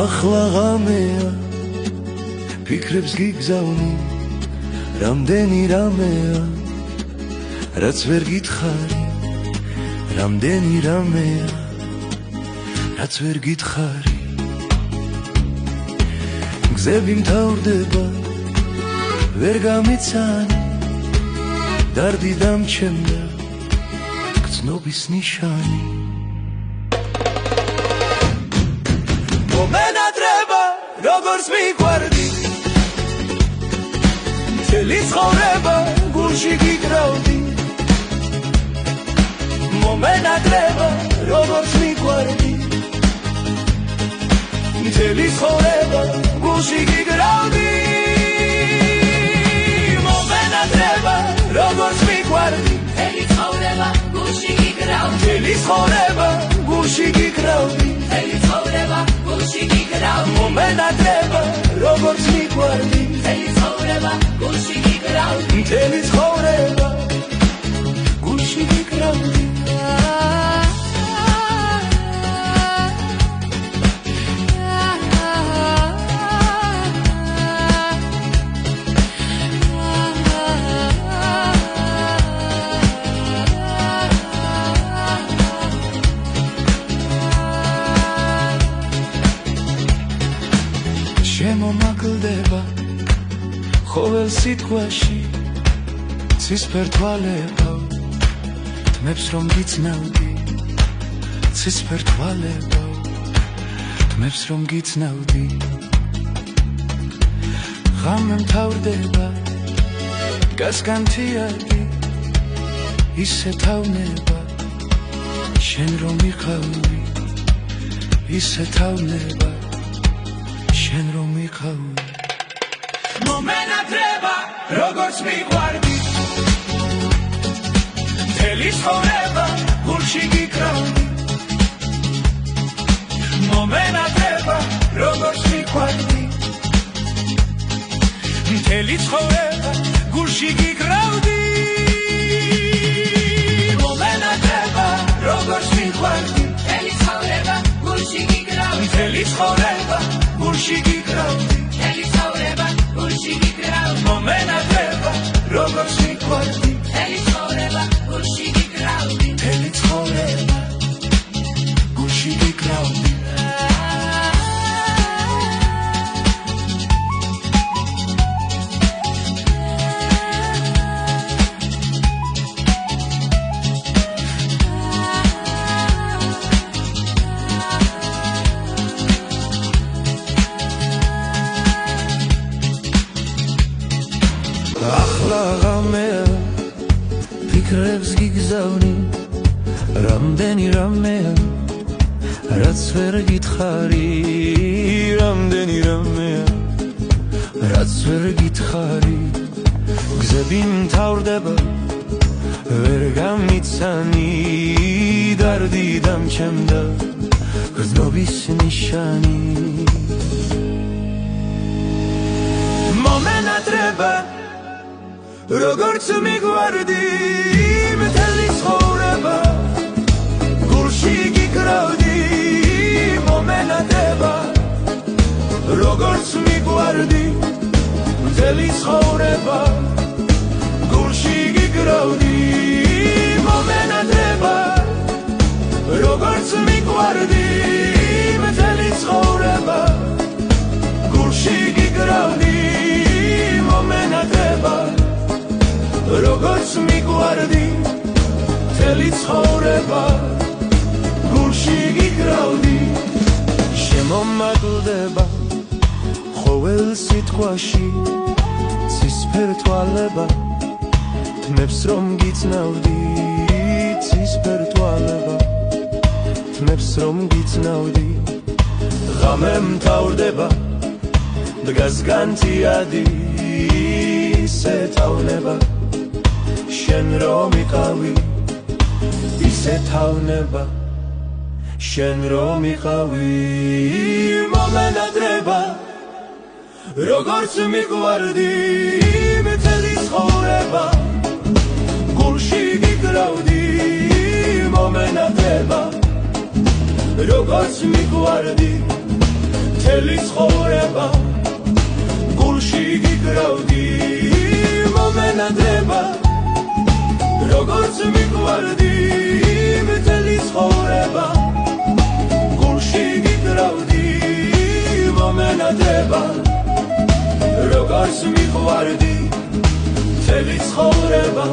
ახლა ღამეა ფიქრებს გიგზავნი რამდენი რამეა რაც ვერ გითხარი რამდენი რამეა რაც ვერ გითხარი გზები მთავრდება ვერ გამიცანი დარდი დამჩემდა გრძნობის ნიშანი მომენატრება როგორც მიყვარდი მთელი ცხოვრება გულში გიკრავდი მომენატრება როგორც მიყვარდი მთელი ცხოვრება გულში გიკრავდი მომენატრება როგორც მიყვარდი მთელი ცხოვრება გულში გიკრავდი მთელი ცხოვრება გულში გიკრავდი მთელი ცხოვრება გულში გიკრავდი მომენატრება როგორც მიყვარდი მთელი ცხოვრება გულში გიკრავდი მთელი ცხოვრება გულში გიკრავდი შემომაკლდება ყოველ სიტყვაში ცისფერ თვალებო თმებს რომ გიცნავდი ცისფერ თვალებო თმებს რომ გიცნავდი ღამე მთავრდება გასგანთიადი ისე თავნება შენ რომ მიყავი ისე თავნება შენ რომ მიყავი მომენატრება როგორც მიყვარდი მთელი ცხოვრება გულში გიკრავდი მომენატრება როგორც მიყვარდი მთელი ცხოვრება გულში გიკრავდი მომენატრება როგორც მიყვარდი მთელი ცხოვრება გულში გიკრავდი მთელი ცხოვრება გულში გიკრავდი მთელი ცხოვრება გულში გიკრავდი მომენატრება როგორც მიყვარდი მთელი ცხოვრება გულში გიკრავდი მთელი ცხოვრება გულში გიკრავდი ახლა ღამეა ფიქრებს გიგზავნი რამდენი რამეა რაც ვერ გითხარი რამდენი რამეა რაც ვერ გითხარი გზები მთავრდება ვერ გამიცანი დარდი დამჩემდა გრძნობის ნიშანი მომენატრება როგორც მიყვარდი მთელი ცხოვრება გულში გიკრავდი მომენატრება როგორც მიყვარდი მთელი ცხოვრება გულში გიკრავდი მომენატრება როგორც მიყვარდი მთელი ცხოვრება გულში გიკრავდი მომენატრება როგორც მიყვარდი მთელი ცხოვრება გულში გიკრავდი შემომაკლდება ყოველ სიტყვაში ცისფერ თვალება თმებს რომ გიცნავდი ცისფერ თვალება თმებს რომ გიცნავდი ღამე მთავრდება დგას განთიადი ისე თავნება შენ რომ იყავი ისე თავნება შენ რომ იყავი მომენატრება როგორც მიყვარდი მთელი ცხოვრება გულში გიკრავდი მომენატრება როგორც მიყვარდი მთელი ცხოვრება გულში გიგრავდი მომენადება როგორც მიყვარდი მთელი ცხოვრება გულში გიგრავდი მომენადება როგორც მიყვარდი მთელი ცხოვრება